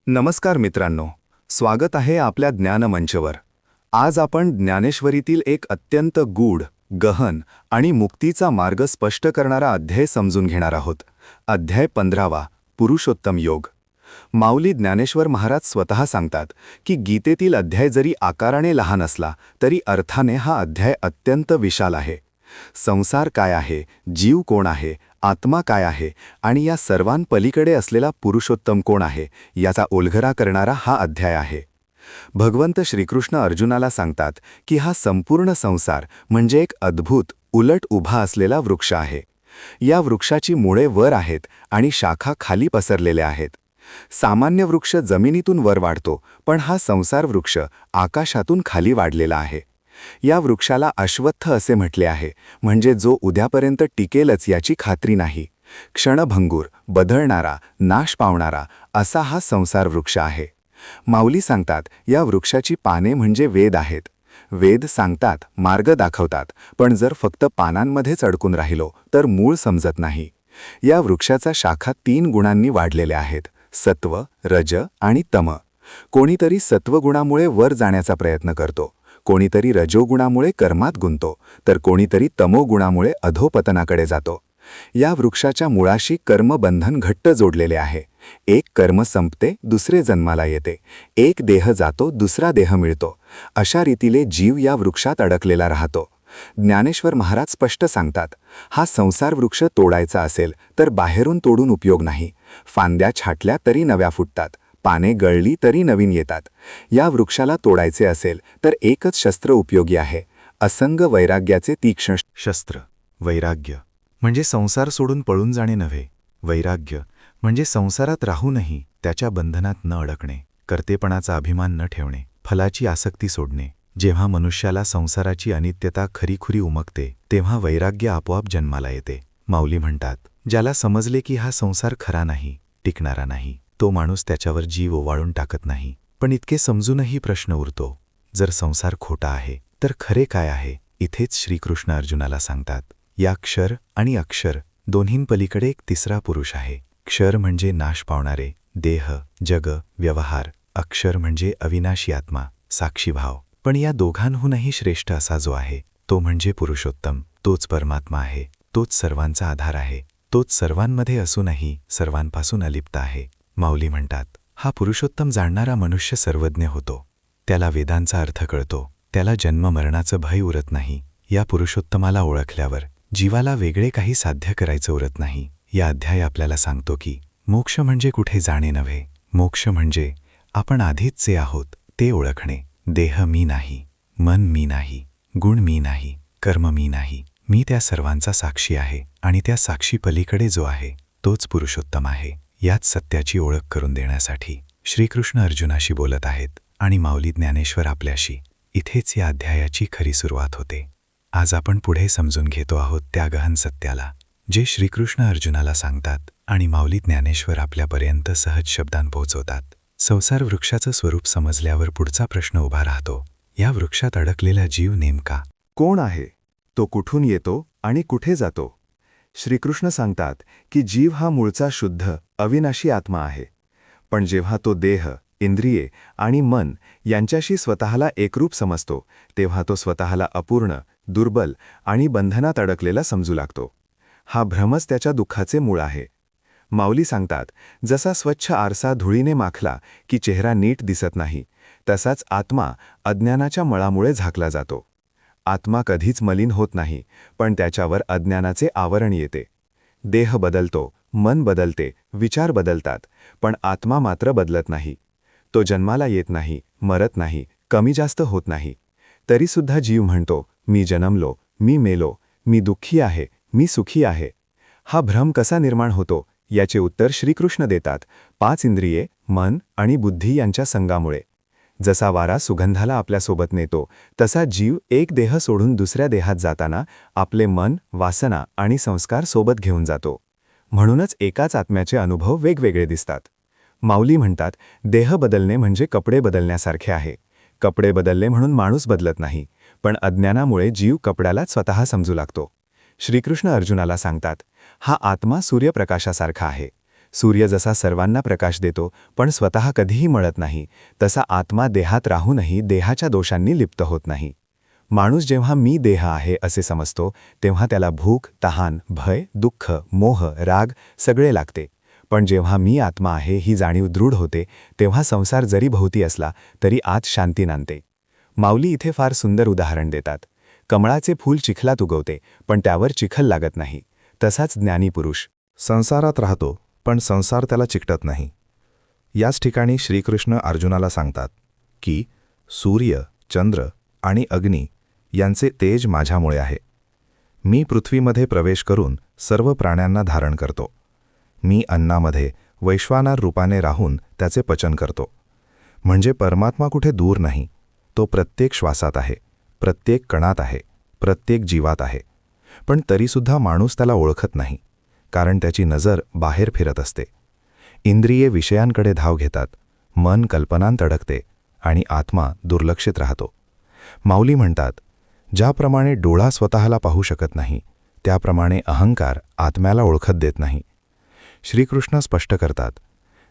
नमस्कार मित्रांनो, स्वागत आहे आपल्या ज्ञानमंचवर. आज आपण ज्ञानेश्वरीतील एक अत्यंत गूढ, गहन आणि मुक्तीचा मार्ग स्पष्ट करणारा अध्याय समजून घेणार आहोत. अध्याय 15वा, पुरुषोत्तम योग. माऊली ज्ञानेश्वर महाराज स्वतः सांगतात की गीतेतील अध्याय जरी आकाराने लहान असला तरी अर्थाने हा अध्याय अत्यंत विशाल आहे. संसार काय आहे, जीव कोण आहे, आत्मा काय आहे आणि या सर्वांपलीकडे असलेला पुरुषोत्तम कोण आहे याचा उलगडा करणारा हा अध्याय आहे. भगवंत श्रीकृष्ण अर्जुनाला सांगतात की हा संपूर्ण संसार म्हणजे एक अद्भुत, उलट उभा असलेला वृक्ष आहे. या वृक्षाची मुळे वर आहेत आणि शाखा खाली पसरलेल्या आहेत. सामान्य वृक्ष जमिनीतून वर वाढतो, पण हा संसार वृक्ष आकाशातून खाली वाढलेला आहे. या वृक्षाला अश्वत्थ असे म्हटले आहे, म्हणजे जो उद्यापर्यंत टिकेलच याची खात्री नाही. क्षणभंगूर, बदलणारा, नाश पावणारा असा हा संसार वृक्ष आहे. माऊली सांगतात या वृक्षाची पाने म्हणजे वेद आहेत. वेद सांगतात, मार्ग दाखवतात, पण जर फक्त पानांमध्येच अडकून राहिलो तर मूळ समजत नाही. या वृक्षाचा शाखा 3 गुणांनी वाढलेल्या आहेत: सत्व, रज आणि तम. कोणीतरी सत्वगुणामुळे वर जाण्याचा प्रयत्न करतो, कोणीतरी रजोगुणामुळे कर्मात गुंतो, तर कोणीतरी तमोगुणामुळे अधोपतनाकडे जातो. या वृक्षाच्या मुळाशी कर्मबंधन घट्ट जोडलेले आहे. एक कर्म संपते, दुसरे जन्माला येते. एक देह जातो, दुसरा देह मिळतो. अशा रीतीने जीव या वृक्षात अडकलेला राहतो. ज्ञानेश्वर महाराज स्पष्ट सांगतात, हा संसार वृक्ष तोडायचा असेल तर बाहेरून तोडून उपयोग नाही. फांद्या छाटल्या तरी नव्या फुटतात, पाने गळली तरी नवीन येतात. या वृक्षाला तोडायचे असेल तर एकच शस्त्र उपयोगी आहे, असंग वैराग्याचे तीक्ष्ण शस्त्र. वैराग्य म्हणजे संसार सोडून पळून जाणे नव्हे. वैराग्य म्हणजे संसारात राहूनही त्याच्या बंधनात न अडकणे, कर्तेपणाचा अभिमान न ठेवणे, फलाची आसक्ती सोडणे. जेव्हा मनुष्याला संसाराची अनित्यता खरीखुरी उमगते तेव्हा वैराग्य आपोआप जन्माला येते. माऊली म्हणतात, ज्याला समजले की हा संसार खरा नाही, टिकणारा नाही, तो माणूस त्याच्यावर जीव ओवाळून टाकत नाही. पण इतके समजूनही प्रश्न उरतो, जर संसार खोटा आहे तर खरे काय आहे? इथेच श्रीकृष्ण अर्जुनाला सांगतात, या क्षर आणि अक्षर दोन्हींपलीकडे एक तिसरा पुरुष आहे. क्षर म्हणजे नाश पावणारे, देह, जग, व्यवहार. अक्षर म्हणजे अविनाशी आत्मा, साक्षीभाव. पण या दोघांहूनही श्रेष्ठ असा जो आहे तो म्हणजे पुरुषोत्तम. तोच परमात्मा आहे, तोच सर्वांचा आधार आहे, तोच सर्वांमध्ये असूनही सर्वांपासून अलिप्त आहे. माऊली म्हणतात, हा पुरुषोत्तम जाणणारा मनुष्य सर्वज्ञ होतो. त्याला वेदांचा अर्थ कळतो, त्याला जन्ममरणाचं भय उरत नाही. या पुरुषोत्तमाला ओळखल्यावर जीवाला वेगळे काही साध्य करायचं उरत नाही. या अध्याय आपल्याला सांगतो की मोक्ष म्हणजे कुठे जाणे नव्हे, मोक्ष म्हणजे आपण आधीच जे आहोत ते ओळखणे. देह मी नाही, मन मी नाही, गुण मी नाही, कर्म मी नाही. मी त्या सर्वांचा साक्षी आहे आणि त्या साक्षी पलीकडे जो आहे तोच पुरुषोत्तम आहे. याच सत्याची ओळख करून देण्यासाठी श्रीकृष्ण अर्जुनाशी बोलत आहेत आणि माऊली ज्ञानेश्वर आपल्याशी. इथेच या अध्यायाची खरी सुरुवात होते. आज आपण पुढे समजून घेतो आहोत त्या गहन सत्याला, जे श्रीकृष्ण अर्जुनाला सांगतात आणि माऊली ज्ञानेश्वर आपल्यापर्यंत सहज शब्दांत पोहोचवतात. संसार वृक्षाचं स्वरूप समजल्यावर पुढचा प्रश्न उभा राहतो, या वृक्षात अडकलेला जीव नेमका कोण आहे? तो कुठून येतो आणि कुठे जातो? श्रीकृष्ण सांगतात की जीव हा मूळचा शुद्ध, अविनाशी आत्मा आहे. पण जेव्हा तो देह, इंद्रिये आणि मन यांच्याशी स्वतःला एकरूप समजतो तेव्हा तो स्वतःला अपूर्ण, दुर्बल आणि बंधनात अडकलेला समजू लागतो. हा भ्रमच त्याच्या दुःखाचे मूळ आहे. माऊली सांगतात, जसा स्वच्छ आरसा धुळीने माखला की चेहरा नीट दिसत नाही, तसाच आत्मा अज्ञानाच्या मळामुळे झाकला जातो. आत्मा कधीच मलिन होत नाही, पण त्याच्यावर अज्ञानाचे आवरण येते. देह बदलतो, मन बदलते, विचार बदलतात, पण आत्मा मात्र बदलत नाही. तो जन्माला येत नाही, मरत नाही, कमी जास्त होत नाही. तरीसुद्धा जीव म्हणतो, मी जन्मलो, मी मेलो, मी दुःखी आहे, मी सुखी आहे. हा भ्रम कसा निर्माण होतो याचे उत्तर श्रीकृष्ण देतात, 5 इंद्रिये, मन आणि बुद्धी यांच्या संगामुळे. जसा वारा सुगंधाला आपल्यासोबत नेतो तसा जीव एक देह सोडून दुसऱ्या देहात जाताना आपले मन, वासना आणि संस्कार सोबत घेऊन जातो. म्हणूनच एकाच आत्म्याचे अनुभव वेगवेगळे दिसतात. माऊली म्हणतात, देह बदलणे म्हणजे कपडे बदलण्यासारखे आहे. कपडे बदलले म्हणून माणूस बदलत नाही, पण अज्ञानामुळे जीव कपड्यालाच स्वतः समजू लागतो. श्रीकृष्ण अर्जुनाला सांगतात, हा आत्मा सूर्यप्रकाशासारखा आहे. सूर्य जसा सर्वांना प्रकाश देतो पण स्वतः कधीही मळत नाही, तसा आत्मा देहात राहूनही देहाच्या दोषांनी लिप्त होत नाही. माणूस जेव्हा मी देह आहे असे समजतो तेव्हा त्याला भूक, तहान, भय, दुःख, मोह, राग सगळे लागते. पण जेव्हा मी आत्मा आहे ही जाणीव दृढ होते तेव्हा संसार जरी भोवती असला तरी आत शांती नांदते. माऊली इथे फार सुंदर उदाहरण देतात. कमळाचे फूल चिखलात उगवते पण त्यावर चिखल लागत नाही. तसाच ज्ञानी पुरुष संसारात राहतो पण संसार त्याला चिकटत नाही. याच ठिकाणी श्रीकृष्ण अर्जुनाला सांगतात की सूर्य, चंद्र आणि अग्नी यांचे तेज माझ्यामुळे आहे. मी पृथ्वीमध्ये प्रवेश करून सर्व प्राण्यांना धारण करतो. मी अन्नामध्ये वैश्वानर रूपाने राहून त्याचे पचन करतो. म्हणजे परमात्मा कुठे दूर नाही, तो प्रत्येक श्वासात आहे, प्रत्येक कणात आहे, प्रत्येक जीवात आहे. पण तरीसुद्धा माणूस त्याला ओळखत नाही, कारण त्याची नजर बाहेर फिरत असते. इंद्रिये विषयांकडे धाव घेतात, मन कल्पनांत अडकते आणि आत्मा दुर्लक्षित राहतो. माऊली म्हणतात, ज्याप्रमाणे डोळा स्वतःला पाहू शकत नाही त्याप्रमाणे अहंकार आत्म्याला ओळखत देत नाही. श्रीकृष्ण स्पष्ट करतात,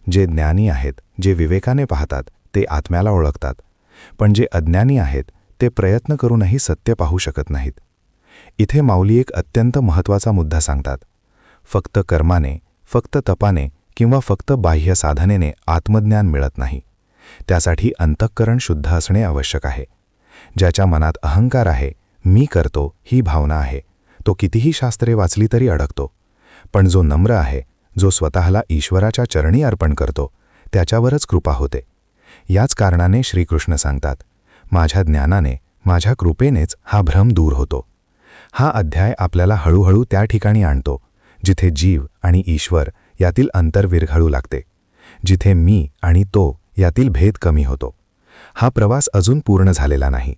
जे ज्ञानी आहेत, जे विवेकाने पाहतात ते आत्म्याला ओळखतात, पण जे अज्ञानी आहेत ते प्रयत्न करूनही सत्य पाहू शकत नाहीत. इथे माऊली एक अत्यंत महत्त्वाचा मुद्दा सांगतात. फक्त कर्माने, फक्त तपाने किंवा फक्त बाह्य साधनेने आत्मज्ञान मिळत नाही. त्यासाठी अंतःकरण शुद्ध असणे आवश्यक आहे. ज्याच्या मनात अहंकार आहे, मी करतो ही भावना आहे, तो कितीही शास्त्रे वाचली तरी अडकतो. पण जो नम्र आहे, जो स्वतःला ईश्वराच्या चरणी अर्पण करतो, त्याच्यावरच कृपा होते. याच कारणाने श्रीकृष्ण सांगतात, माझ्या ज्ञानाने, माझ्या कृपेनेच हा भ्रम दूर होतो. हा अध्याय आपल्याला हळूहळू त्या ठिकाणी आणतो जिथे जीव आणि ईश्वर यातील अंतर विरघळू लागते, जिथे मी आणि तो यातील भेद कमी होतो. हा प्रवास अजून पूर्ण झालेला नाही,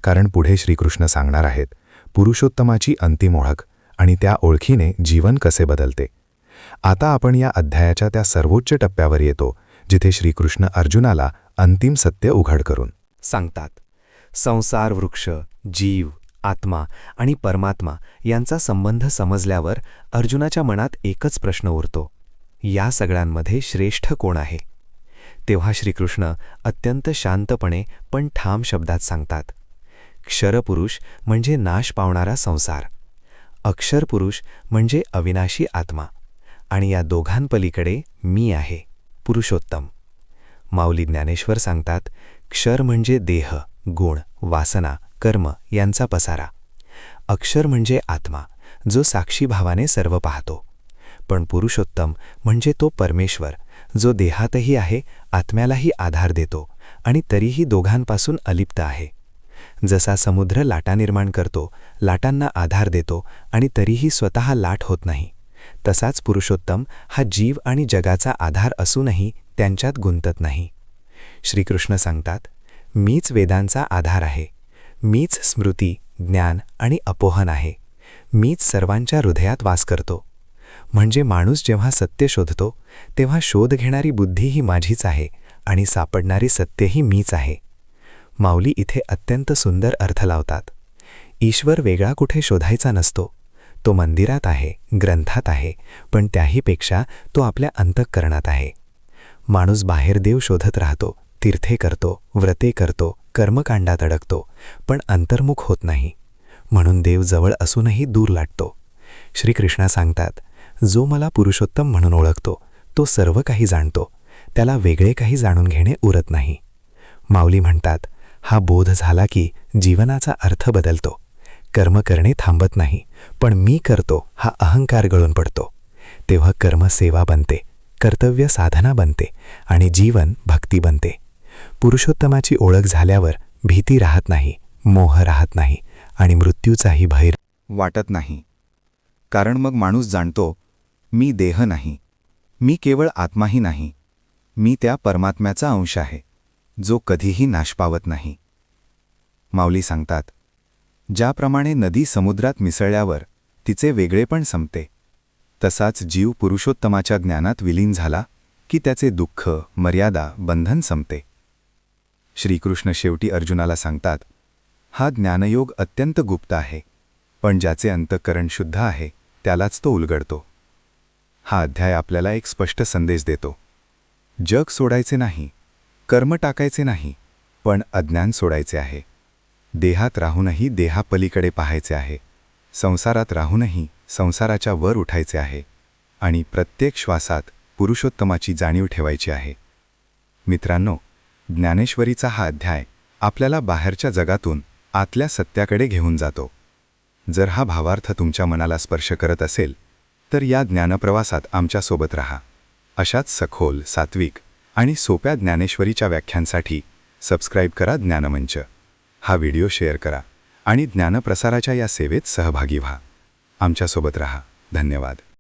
कारण पुढे श्रीकृष्ण सांगणार आहेत पुरुषोत्तमाची अंतिम ओळख आणि त्या ओळखीने जीवन कसे बदलते. आता आपण या अध्यायाच्या त्या सर्वोच्च टप्प्यावर येतो जिथे श्रीकृष्ण अर्जुनाला अंतिम सत्य उघड करून सांगतात. संसार वृक्ष, जीव, आत्मा आणि परमात्मा यांचा संबंध समजल्यावर अर्जुनाच्या मनात एकच प्रश्न उरतो, या सगळ्यांमध्ये श्रेष्ठ कोण आहे? तेव्हा श्रीकृष्ण अत्यंत शांतपणे पण ठाम शब्दात सांगतात, क्षरपुरुष म्हणजे नाश पावणारा संसार, अक्षरपुरुष म्हणजे अविनाशी आत्मा, आणि या दोघांपलीकडे मी आहे, पुरुषोत्तम. माऊली ज्ञानेश्वर सांगतात, क्षर म्हणजे देह, गुण, वासना, कर्म यांचा पसारा. अक्षर म्हणजे आत्मा, जो साक्षी भावाने सर्व पाहतो. पण पुरुषोत्तम म्हणजे तो परमेश्वर, जो देहातही आहे, आत्म्यालाही आधार देतो आणि तरीही दोघांपासून अलिप्त आहे. जसा समुद्र लाटा निर्माण करतो, लाटांना आधार देतो आणि तरीही स्वतः लाट होत नाही, तसाच पुरुषोत्तम हा जीव आणि जगाचा आधार असूनही त्यांच्यात गुंतत नाही. श्रीकृष्ण सांगतात, मीच वेदांचा आधार आहे, मीच स्मृती, ज्ञान आणि अपोहन आहे, मीच सर्वांच्या हृदयात वास करतो. म्हणजे माणूस जेव्हा सत्य शोधतो तेव्हा शोध घेणारी बुद्धी ही माझीच आहे आणि सापडणारी सत्यही मीच आहे. माऊली इथे अत्यंत सुंदर अर्थ लावतात. ईश्वर वेगळा कुठे शोधायचा नसतो, तो मंदिरात आहे, ग्रंथात आहे, पण त्याहीपेक्षा तो आपल्या अंतःकरणात आहे. माणूस बाहेर देव शोधत राहतो, तीर्थे करतो, व्रते करतो, कर्मकांडात अडकतो, पण अंतर्मुख होत नाही, म्हणून देव जवळ असूनही दूर लाटतो. श्रीकृष्ण सांगतात, जो मला पुरुषोत्तम म्हणून ओळखतो तो सर्व काही जाणतो, त्याला वेगळे काही जाणून घेणे उरत नाही. माऊली म्हणतात, हा बोध झाला की जीवनाचा अर्थ बदलतो. कर्म करणे थांबत नाही, पण मी करतो हा अहंकार गळून पडतो. तेव्हा कर्म सेवा बनते, कर्तव्य साधना बनते आणि जीवन भक्ती बनते. पुरुषोत्तमाची ओळख झाल्यावर भीती राहत नाही, मोह राहत नाही आणि मृत्यूचाही भय वाटत नाही. कारण मग माणूस जाणतो, मी देह नाही, मी केवळ आत्माही नाही, मी त्या परमात्म्याचा अंश आहे, जो कधीही नाश पावत नाही. माऊली सांगतात, ज्याप्रमाणे नदी समुद्रात मिसळल्यावर तिचे वेगळेपण संपते, तसाच जीव पुरुषोत्तमाच्या ज्ञानात विलीन झाला की त्याचे दुःख, मर्यादा, बंधन संपते. श्रीकृष्ण शेवटी अर्जुनाला सांगतात, हा ज्ञानयोग अत्यंत गुप्त आहे, पण ज्याचे अंतःकरण शुद्ध आहे त्यालाच तो उलगडतो. हा अध्याय आपल्याला एक स्पष्ट संदेश देतो. जग सोडायचे नाही, कर्म टाकायचे नाही, पण अज्ञान सोडायचे आहे. देहात राहूनही देहापलीकडे पाहायचे आहे. संसारात राहूनही संसाराच्या वर उठायचे आहे. आणि प्रत्येक श्वासात पुरुषोत्तमाची जाणीव ठेवायची आहे. मित्रांनो, ज्ञानेश्वरीचा हा अध्याय आपल्याला बाहेरच्या जगातून आतल्या सत्याकडे घेऊन जातो. जर हा भावार्थ तुमच्या मनाला स्पर्श करत असेल तर या ज्ञानप्रवासात आमच्यासोबत राहा. अशाच सखोल, सात्विक आणि सोप्या ज्ञानेश्वरीच्या व्याख्यांसाठी सबस्क्राईब करा ज्ञानमंच. हा व्हिडिओ शेअर करा आणि ज्ञानप्रसाराच्या या सेवेत सहभागी व्हा. आमच्यासोबत राहा. धन्यवाद.